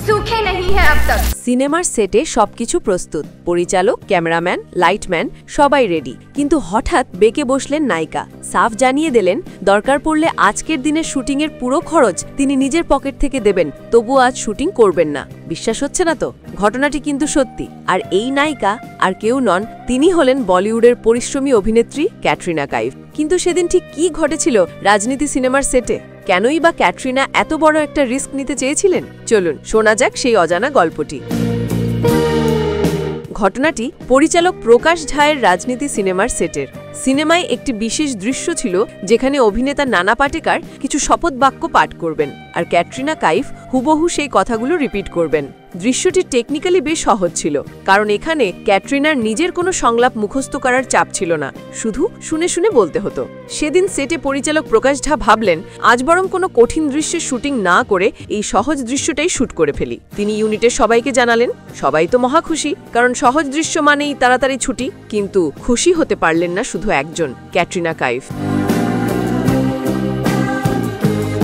सूखे नहीं हैं अब तक। সিনেমার সেটে সবকিছু প্রস্তুত, পরিচালক, ক্যামেরাম্যান, লাইটম্যান সবাই রেডি, কিন্তু হঠাৎ বেঁকে বসলেন নায়িকা। সাফ জানিয়ে দিলেন দরকার পড়লে আজকের দিনের শুটিংয়ের পুরো খরচ তিনি নিজের পকেট থেকে দেবেন, তবু আজ শুটিং করবেন না। বিশ্বাস হচ্ছে না তো? ঘটনাটি কিন্তু সত্যি। আর এই নায়িকা আর কেউ নন, তিনি হলেন বলিউডের পরিশ্রমী অভিনেত্রী ক্যাটরিনা কাইফ। কিন্তু সেদিন ঠিক কি ঘটেছিল রাজনীতি সিনেমার সেটে? কেনই বা ক্যাটরিনা এত বড় একটা রিস্ক নিতে চেয়েছিলেন? চলুন শোনা যাক সেই অজানা গল্পটি। ঘটনাটি পরিচালক প্রকাশ ঝায়ের রাজনীতি সিনেমার সেটের। সিনেমায় একটি বিশেষ দৃশ্য ছিল যেখানে অভিনেতা নানা পাটেকর কিছু শপথ বাক্য পাঠ করবেন আর ক্যাটরিনা কাইফ হুবহু সেই কথাগুলো রিপিট করবেন। দৃশ্যটি টেকনিক্যালি বেশ সহজ ছিল, কারণ এখানে ক্যাটরিনার নিজের কোনো সংলাপ মুখস্থ করার চাপ ছিল না, শুধু শুনে শুনে বলতে হতো। সেদিন সেটে পরিচালক প্রকাশ ঝা ভাবলেন আজ বরং কোনো কঠিন দৃশ্যের শুটিং না করে এই সহজ দৃশ্যটাই শুট করে ফেলি। তিনি ইউনিটের সবাইকে জানালেন। সবাই তো মহা খুশি, কারণ সহজ দৃশ্য মানেই তাড়াতাড়ি ছুটি। কিন্তু খুশি হতে পারলেন না শুধু একজন, ক্যাটরিনা কাইফ।